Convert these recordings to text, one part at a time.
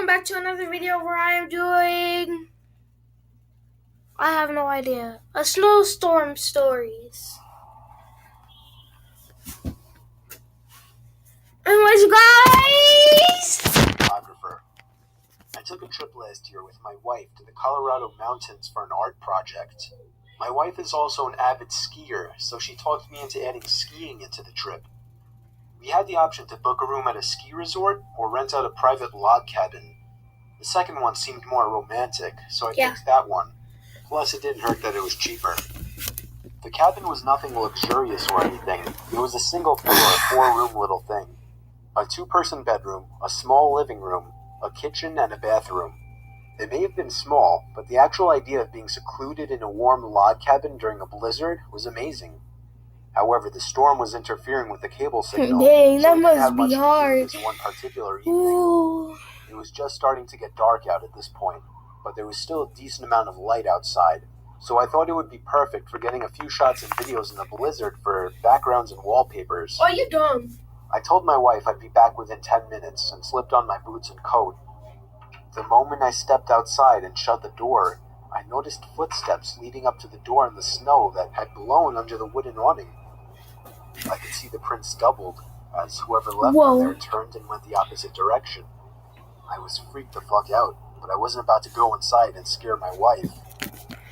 welcome back to another video where I am doing, I have no idea, a snowstorm stories. Anyways, guys! Photographer. I took a trip last year with my wife to the Colorado mountains for an art project. My wife is also an avid skier, so she talked me into adding skiing into the trip. We had the option to book a room at a ski resort or rent out a private log cabin. The second one seemed more romantic, so I picked that one. Plus, it didn't hurt that it was cheaper. The cabin was nothing luxurious or anything. It was a single-floor, 4-room little thing. A 2-person bedroom, a small living room, a kitchen, and a bathroom. It may have been small, but the actual idea of being secluded in a warm log cabin during a blizzard was amazing. However, the storm was interfering with the cable signal. Dang, so that we didn't have must be much to do hard. this one particular evening. Ooh. It was just starting to get dark out at this point, but there was still a decent amount of light outside, so I thought it would be perfect for getting a few shots and videos in the blizzard for backgrounds and wallpapers. Oh, you dumb. I told my wife I'd be back within 10 minutes and slipped on my boots and coat. The moment I stepped outside and shut the door, I noticed footsteps leading up to the door in the snow that had blown under the wooden awning. I could see the prints doubled as whoever left them there turned and went the opposite direction. I was freaked the fuck out, but I wasn't about to go inside and scare my wife.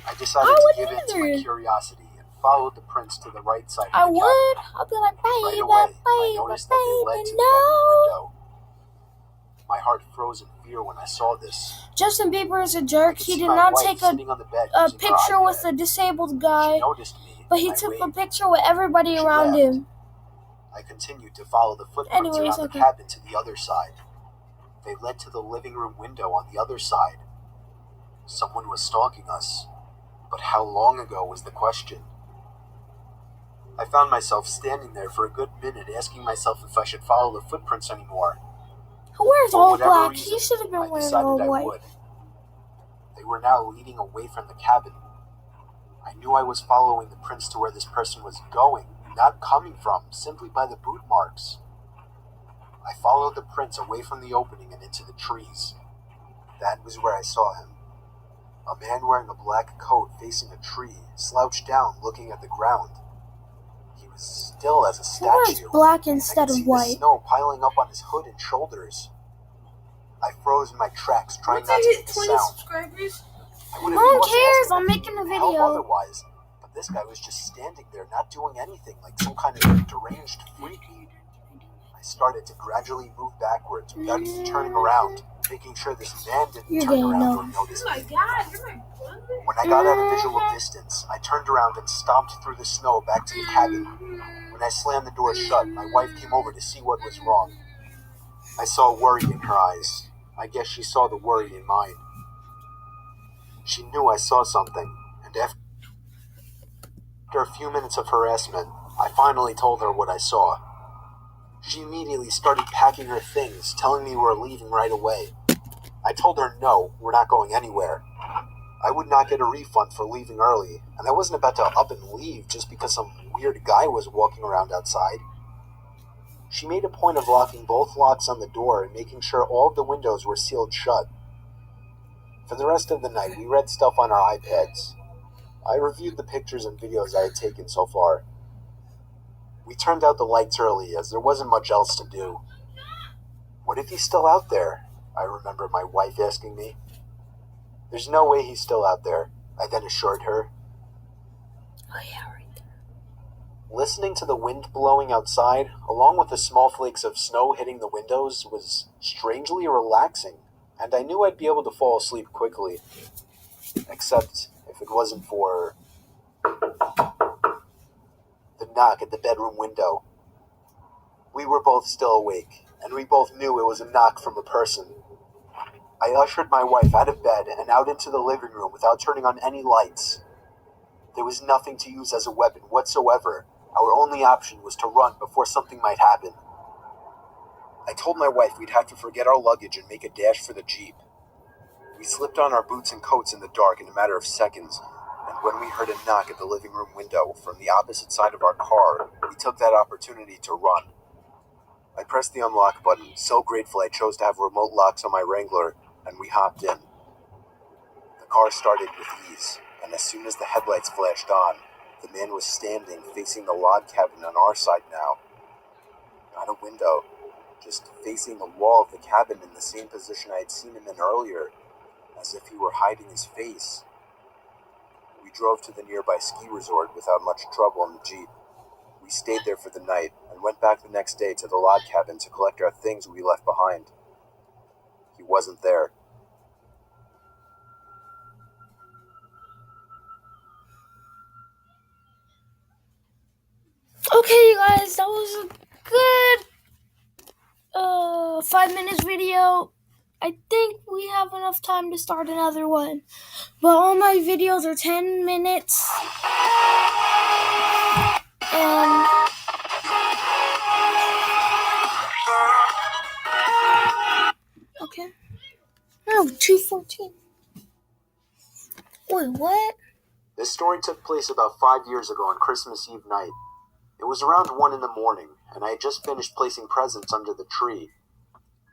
I decided to give in to my curiosity and followed the prints to the right side of the cabin. I'll be like, Right away, I noticed that they led to the bedroom window. My heart froze in fear when I saw this. Justin Bieber is a jerk. He did not take a picture with the disabled guy, but he took a picture with everybody around him. I continued to follow the footprints around the cabin to the other side. They led to the living room window on the other side. Someone was stalking us, but how long ago was the question? I found myself standing there for a good minute asking myself if I should follow the footprints anymore. Who wears all black? He should have been wearing all white. They were now leading away from the cabin. I knew I was following the prints to where this person was going, not coming from, simply by the boot marks. I followed the prints away from the opening and into the trees. That was where I saw him. A man wearing a black coat facing a tree, slouched down looking at the ground. He was still as a statue. He wears black instead of white. The snow piling up on his hood and shoulders. I froze in my tracks, trying not to make a sound. No one cares, I'm making a video. Otherwise, but this guy was just standing there, not doing anything, like some kind of deranged freak. I started to gradually move backwards without even turning around, making sure this man didn't turn around or notice me. When I got out of visual distance, I turned around and stomped through the snow back to the cabin. When I slammed the door shut, my wife came over to see what was wrong. I saw worry in her eyes. I guess she saw the worry in mine. She knew I saw something, and after a few minutes of harassment, I finally told her what I saw. She immediately started packing her things, telling me we're leaving right away. I told her no, we're not going anywhere. I would not get a refund for leaving early, and I wasn't about to up and leave just because some weird guy was walking around outside. She made a point of locking both locks on the door and making sure all of the windows were sealed shut. For the rest of the night, we read stuff on our iPads. I reviewed the pictures and videos I had taken so far. We turned out the lights early, as there wasn't much else to do. What if he's still out there? I remember my wife asking me. There's no way he's still out there, I then assured her. Oh yeah, right there. Listening to the wind blowing outside, along with the small flakes of snow hitting the windows, was strangely relaxing, and I knew I'd be able to fall asleep quickly. Except if it wasn't for the knock at the bedroom window. We were both still awake, and we both knew it was a knock from a person. I ushered my wife out of bed and out into the living room without turning on any lights. There was nothing to use as a weapon whatsoever. Our only option was to run before something might happen. I told my wife we'd have to forget our luggage and make a dash for the Jeep. We slipped on our boots and coats in the dark in a matter of seconds, and when we heard a knock at the living room window from the opposite side of our car, we took that opportunity to run. I pressed the unlock button, so grateful I chose to have remote locks on my Wrangler, and we hopped in. The car started with ease, and as soon as the headlights flashed on, the man was standing facing the log cabin on our side now. Not a window, just facing the wall of the cabin in the same position I had seen him in earlier, as if he were hiding his face. We drove to the nearby ski resort without much trouble in the Jeep. We stayed there for the night and went back the next day to the log cabin to collect our things we left behind. He wasn't there. Okay, you guys, that was a good 5 minutes video. I think we have enough time to start another one. But all my videos are 10 minutes. And okay. No, 2:14. Wait, what? This story took place about 5 years ago on Christmas Eve night. It was around 1 in the morning, and I had just finished placing presents under the tree.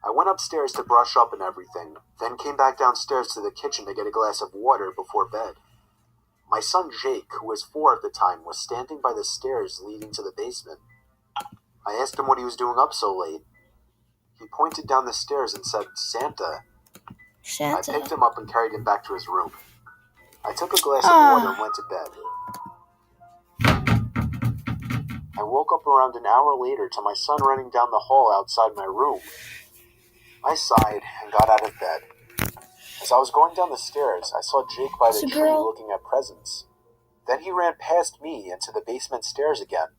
I went upstairs to brush up and everything, then came back downstairs to the kitchen to get a glass of water before bed. My son Jake, who was 4 at the time, was standing by the stairs leading to the basement. I asked him what he was doing up so late. He pointed down the stairs and said, "Santa." I picked him up and carried him back to his room. I took a glass of water and went to bed. I woke up around an hour later to my son running down the hall outside my room. I sighed and got out of bed. As I was going down the stairs, I saw Jake by the tree looking at presents. Then he ran past me into the basement stairs again.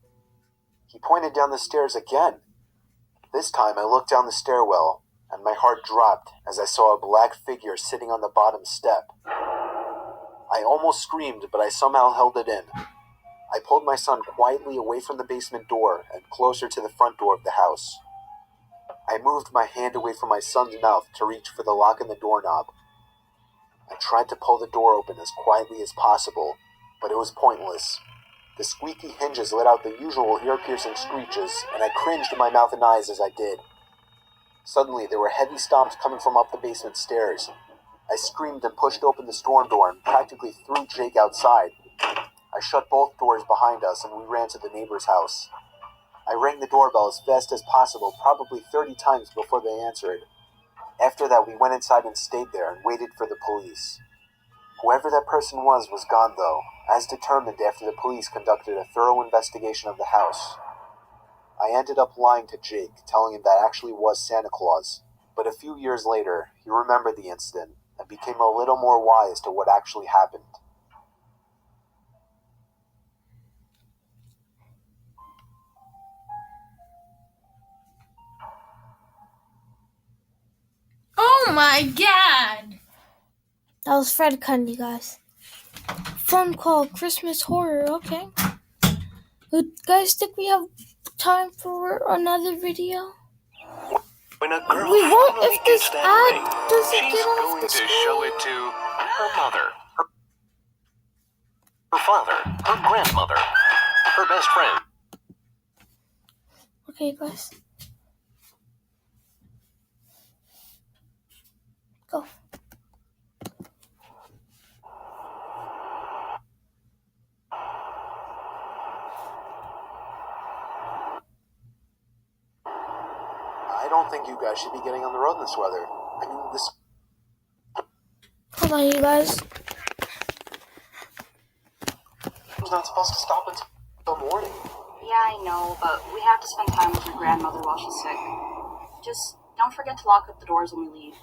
He pointed down the stairs again. This time I looked down the stairwell, and my heart dropped as I saw a black figure sitting on the bottom step. I almost screamed, but I somehow held it in. I pulled my son quietly away from the basement door and closer to the front door of the house. I moved my hand away from my son's mouth to reach for the lock in the doorknob. I tried to pull the door open as quietly as possible, but it was pointless. The squeaky hinges let out the usual ear-piercing screeches, and I cringed in my mouth and eyes as I did. Suddenly, there were heavy stomps coming from up the basement stairs. I screamed and pushed open the storm door and practically threw Jake outside. I shut both doors behind us and we ran to the neighbor's house. I rang the doorbell as fast as possible, probably 30 times before they answered. After that, we went inside and stayed there and waited for the police. Whoever that person was gone though, as determined after the police conducted a thorough investigation of the house. I ended up lying to Jake, telling him that actually was Santa Claus, but a few years later, he remembered the incident and became a little more wise to what actually happened. Oh my god! That was Fred Cundy, guys. Phone call, Christmas horror, okay. Guys, think we have time for another video? When a girl We won't finally if this gets that ad ring, doesn't she's get off going the to screen. show it to her mother, her father, her grandmother, her best friend. Okay, guys. Go. I don't think you guys should be getting on the road in this weather. I mean, this... Hold on, you guys. was not supposed to stop until morning. Yeah, I know, but we have to spend time with your grandmother while she's sick. Just don't forget to lock up the doors when we leave.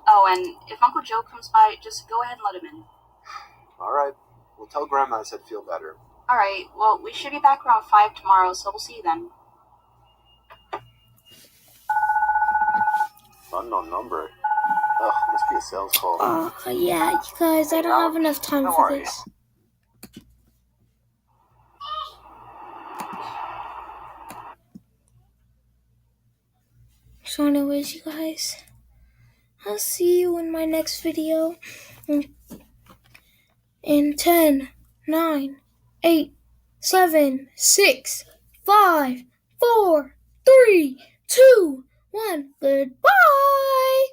Oh, and if Uncle Joe comes by, just go ahead and let him in. All right. We'll tell Grandma I said feel better. All right, well, we should be back around 5 tomorrow, so we'll see you then. Unknown number. Ugh, must be a sales call. Yeah, you guys, I don't have enough time How for are you? this. So anyways, you guys, I'll see you in my next video in 10, 9, 8, 7, 6, 5, 4, 3, 2, 1. Goodbye!